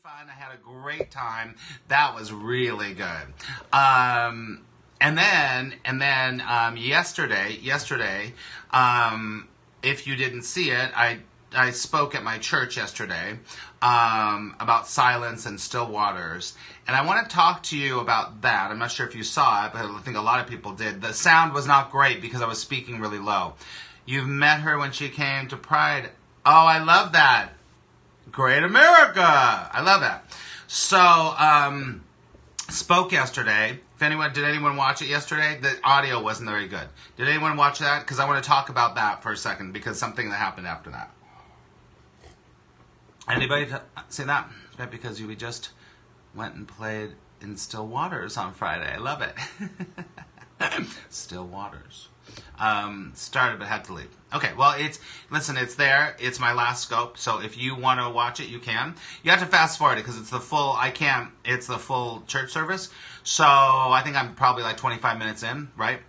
fun. I had a great time. That was really good. And then yesterday, if you didn't see it, I spoke at my church yesterday about silence and still waters. And I want to talk to you about that. I'm not sure if you saw it, but I think a lot of people did. The sound was not great because I was speaking really low. You've met her when she came to Pride. Oh, I love that. Great America. I love that. So, spoke yesterday. Did anyone watch it yesterday? The audio wasn't very good. Did anyone watch that? Because I want to talk about that for a second because something that happened after that. Anybody see that? Right, because we just went and played in Still Waters on Friday. I love it. Still Waters. Started but had to leave. Okay, well, it's there. It's my last scope. So if you want to watch it, you can. You have to fast forward it because it's the full church service. So I think I'm probably like 25 minutes in, right?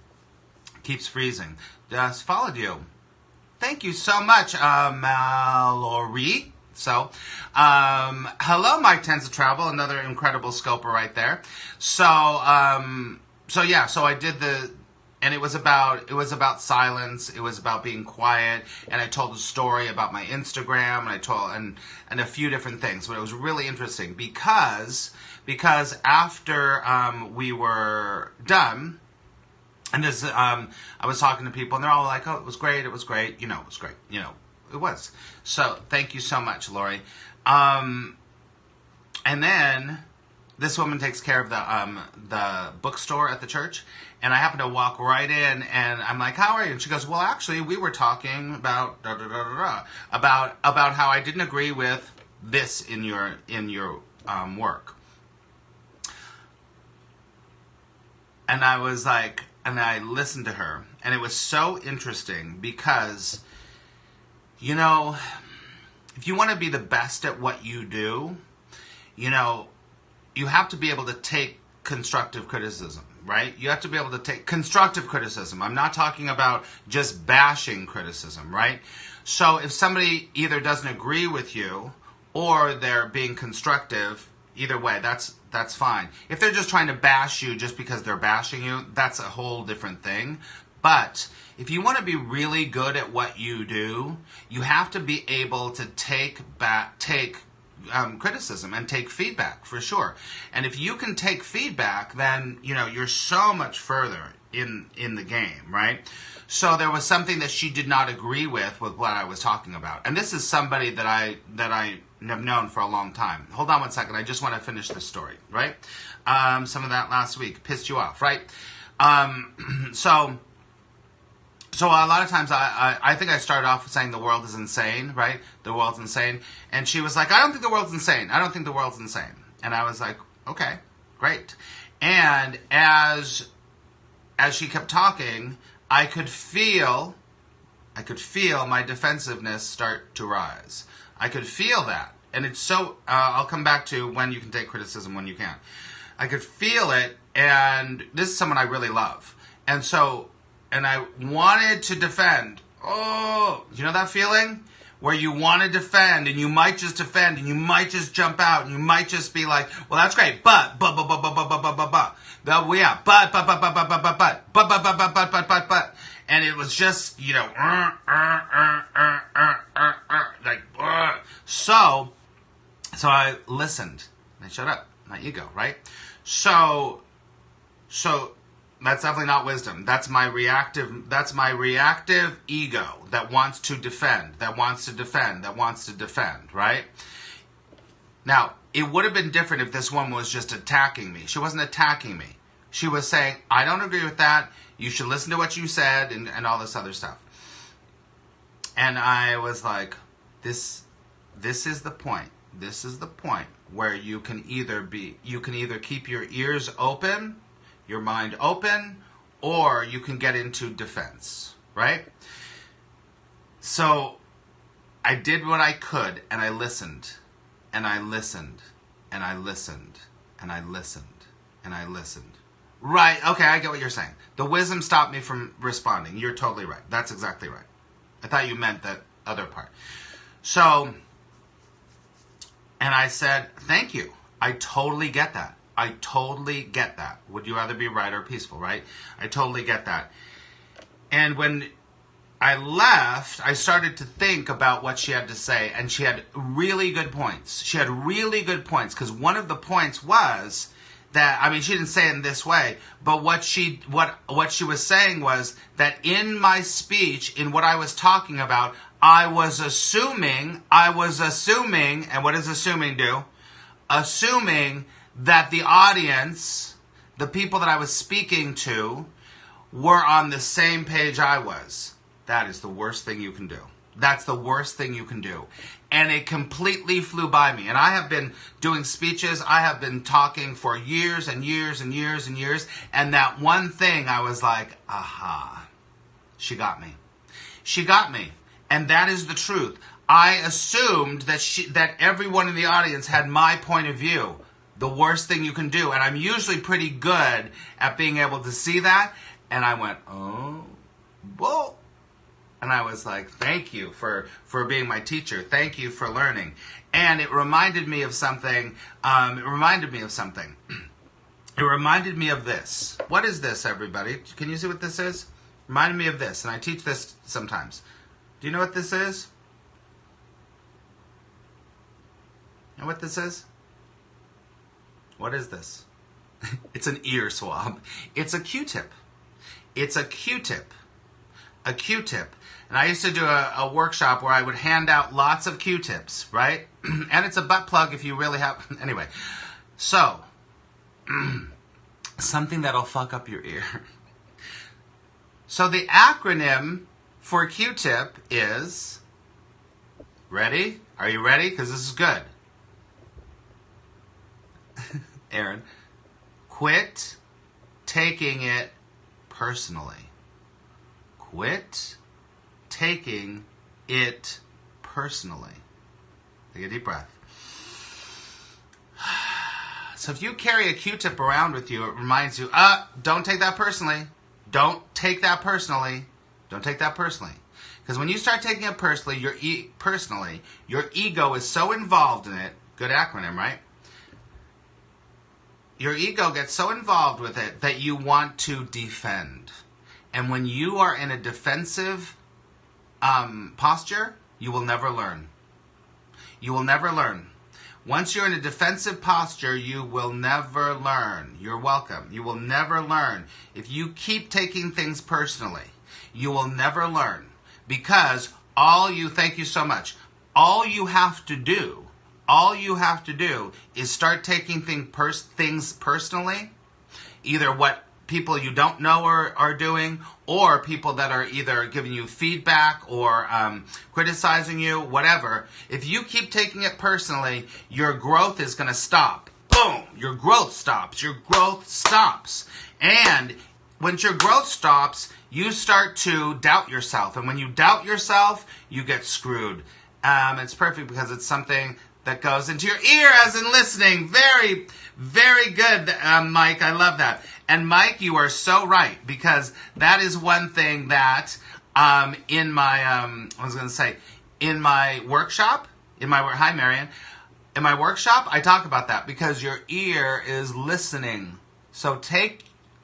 Keeps freezing. Just followed you. Thank you so much, Mallory. So, hello, Mike Tends to Travel, another incredible scoper right there. So I did and it was about silence. It was about being quiet, and I told a story about my Instagram, and I told and a few different things. But it was really interesting because after we were done, and this I was talking to people, and they're all like, "Oh, it was great. It was great. You know, it was great. You know." It was. So, thank you so much, Lori. And then, this woman takes care of the bookstore at the church, and I happen to walk right in, and I'm like, how are you? And she goes, well, actually, we were talking about about how I didn't agree with this in your work. And I was like, and I listened to her, and it was so interesting because, you know, if you want to be the best at what you do, you know, you have to be able to take constructive criticism, right? You have to be able to take constructive criticism. I'm not talking about just bashing criticism, right? So if somebody either doesn't agree with you or they're being constructive, either way, that's fine. If they're just trying to bash you just because they're bashing you, that's a whole different thing. But if you want to be really good at what you do, you have to be able to take criticism and take feedback for sure. And if you can take feedback, then you're so much further in the game, right? So there was something that she did not agree with what I was talking about, and this is somebody that I have known for a long time. Hold on one second. I just want to finish this story, right? Some of that last week pissed you off, right? So a lot of times I think I started off saying the world is insane, right? The world's insane. And she was like, I don't think the world's insane. I don't think the world's insane. And I was like, okay, great. And as she kept talking, I could feel my defensiveness start to rise. I could feel that. And it's so, I'll come back to when you can take criticism, when you can't. I could feel it, and this is someone I really love. And I wanted to defend. Oh, you know that feeling? Where you want to defend, and you might just defend, and you might just jump out, and you might just be like, well, that's great, but. And it was just, So I listened. I shut up. My ego, right? So that's definitely not wisdom. That's my reactive ego that wants to defend, right? Now, it would have been different if this woman was just attacking me. She wasn't attacking me. She was saying, I don't agree with that. You should listen to what you said and all this other stuff. And I was like, this is the point. This is the point where you can either keep your ears open, your mind open, or you can get into defense, right? So I did what I could, and I listened, and I listened, and I listened, and I listened, and I listened. Right, okay, I get what you're saying. The wisdom stopped me from responding. You're totally right. That's exactly right. I thought you meant that other part. So And I said, thank you. I totally get that. I totally get that. Would you rather be right or peaceful, right? I totally get that. And when I left, I started to think about what she had to say, and she had really good points. She had really good points, because one of the points was that, I mean, she didn't say it in this way, but what she was saying was that in my speech, in what I was talking about, I was assuming, and what does assuming do? Assuming that the audience, the people that I was speaking to, were on the same page I was. That is the worst thing you can do. That's the worst thing you can do. And it completely flew by me. And I have been doing speeches. I have been talking for years and years and years and years. And that one thing, I was like, aha, she got me. She got me. And that is the truth. I assumed that everyone in the audience had my point of view. The worst thing you can do. And I'm usually pretty good at being able to see that. And I went, oh, whoa. And I was like, thank you for being my teacher. Thank you for learning. And it reminded me of something. It reminded me of this. What is this, everybody? Can you see what this is? Reminded me of this. And I teach this sometimes. Do you know what this is? You know what this is? What is this? It's an ear swab. It's a Q-tip. It's a Q-tip. A Q-tip. And I used to do a workshop where I would hand out lots of Q-tips, right? And it's a butt plug if you really have... Anyway, so, something that'll fuck up your ear. So the acronym for Q-tip is... Ready? Are you ready? Because this is good. Aaron. Quit taking it personally. Quit taking it personally. Take a deep breath. So if you carry a Q-tip around with you, it reminds you, don't take that personally. Don't take that personally. Don't take that personally. Because when you start taking it personally, your ego is so involved in it. Good acronym, right? Your ego gets so involved with it that you want to defend. And when you are in a defensive posture, you will never learn. You will never learn. Once you're in a defensive posture, you will never learn. You're welcome. You will never learn. If you keep taking things personally, you will never learn. Because thank you so much, all you have to do is start taking things personally, either what people you don't know are doing, or people that are either giving you feedback or criticizing you, whatever. If you keep taking it personally, your growth is going to stop. Boom! Your growth stops. Your growth stops. And once your growth stops, you start to doubt yourself. And when you doubt yourself, you get screwed. It's perfect because it's something that goes into your ear as in listening. Very, very good, Mike. I love that. And Mike, you are so right, because that is one thing that in my workshop, hi Marion, in my workshop, I talk about that, because your ear is listening. So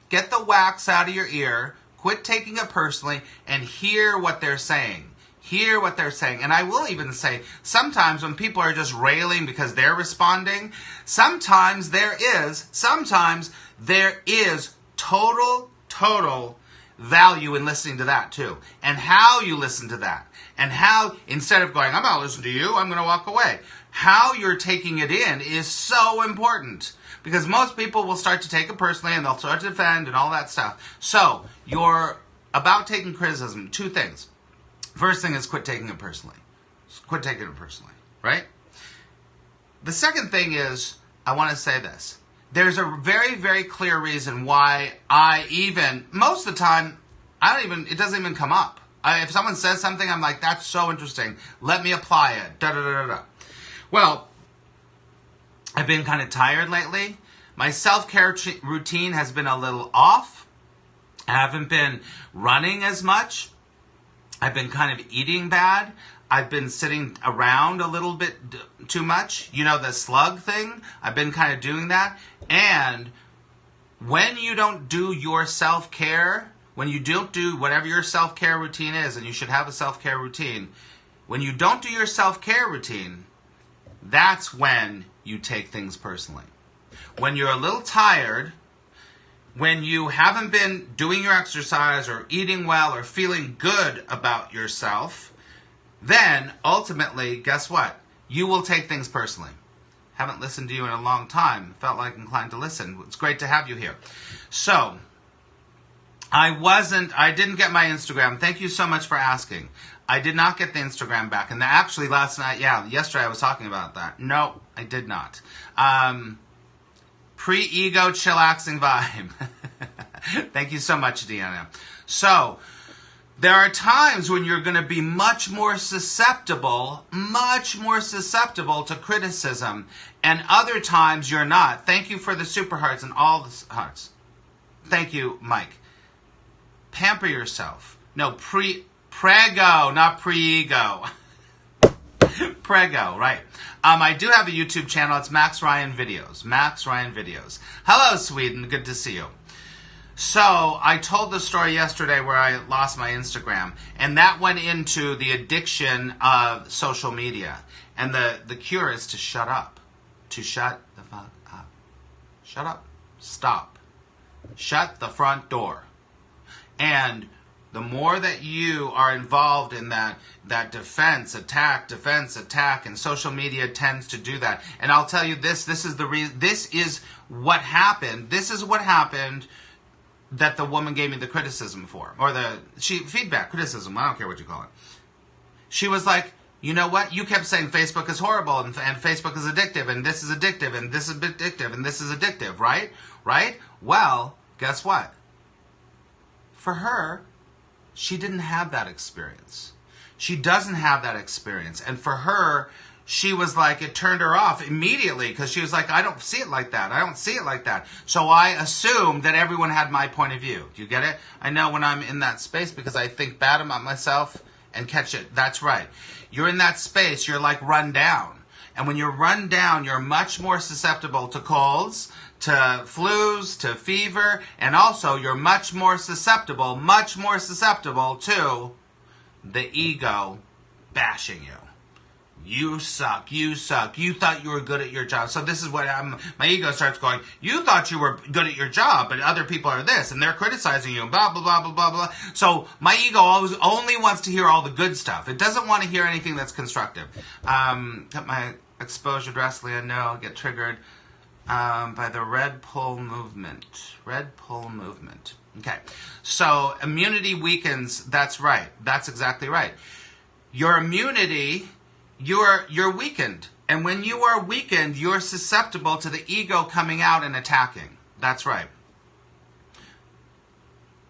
get the wax out of your ear, quit taking it personally, and hear what they're saying. Hear what they're saying. And I will even say, sometimes when people are just railing because they're responding, sometimes there is total value in listening to that too. And how you listen to that. And how, instead of going, I'm not listening to you, I'm going to walk away. How you're taking it in is so important. Because most people will start to take it personally and they'll start to defend and all that stuff. So, you're about taking criticism, two things. First thing is quit taking it personally. Quit taking it personally, right? The second thing is, I want to say this. There's a very, very clear reason why most of the time, it doesn't even come up. If someone says something, I'm like, that's so interesting. Let me apply it. Da-da-da-da-da. Well, I've been kind of tired lately. My self-care routine has been a little off. I haven't been running as much. I've been kind of eating bad. I've been sitting around a little bit too much. You know, the slug thing? I've been kind of doing that. And when you don't do your self-care, when you don't do whatever your self-care routine is, and you should have a self-care routine, when you don't do your self-care routine, that's when you take things personally. When you're a little tired, when you haven't been doing your exercise or eating well or feeling good about yourself, then ultimately, guess what? You will take things personally. Haven't listened to you in a long time. Felt like inclined to listen. It's great to have you here. So, I didn't get my Instagram. Thank you so much for asking. I did not get the Instagram back. And actually last night, yesterday I was talking about that. No, I did not. Pre-ego chillaxing vibe. Thank you so much, Deanna. So, there are times when you're going to be much more susceptible to criticism, and other times you're not. Thank you for the super hearts and all the hearts. Thank you, Mike. Pamper yourself. No, prego, not pre-ego. Prego, right. I do have a YouTube channel. It's Max Ryan Videos. Max Ryan Videos. Hello, Sweden. Good to see you. So, I told the story yesterday where I lost my Instagram, and that went into the addiction of social media. And the cure is to shut up. To shut the fuck up. Shut up. Stop. Shut the front door. And the more that you are involved in that defense, attack, and social media tends to do that. And I'll tell you this is the reason, this is what happened that the woman gave me the criticism for, or feedback, criticism, I don't care what you call it. She was like, you know what, you kept saying Facebook is horrible, and Facebook is addictive, and this is addictive, and this is addictive, and this is addictive, right? Right? Well, guess what? For her, she didn't have that experience. She doesn't have that experience. And for her, she was like, it turned her off immediately because she was like, I don't see it like that. I don't see it like that. So I assumed that everyone had my point of view. Do you get it? I know when I'm in that space because I think bad about myself and catch it. That's right. You're in that space. You're like run down. And when you're run down, you're much more susceptible to colds, to flus, to fever, and also you're much more susceptible to the ego bashing you. You suck, you thought you were good at your job. So this is what my ego starts going, you thought you were good at your job, but other people are this, and they're criticizing you, blah, blah, blah, blah, blah, blah. So my ego always only wants to hear all the good stuff. It doesn't want to hear anything that's constructive. Got my exposure drastically, I know, get triggered by the red pill movement. Red pill movement. Okay, so immunity weakens, that's right. That's exactly right. Your immunity, you're weakened. And when you are weakened, you're susceptible to the ego coming out and attacking. That's right.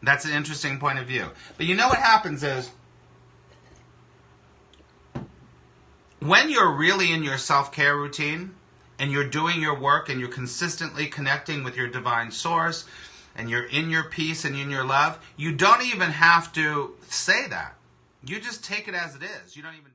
That's an interesting point of view. But you know what happens is, when you're really in your self-care routine, and you're doing your work, and you're consistently connecting with your divine source, and you're in your peace and in your love, you don't even have to say that. You just take it as it is. You don't even...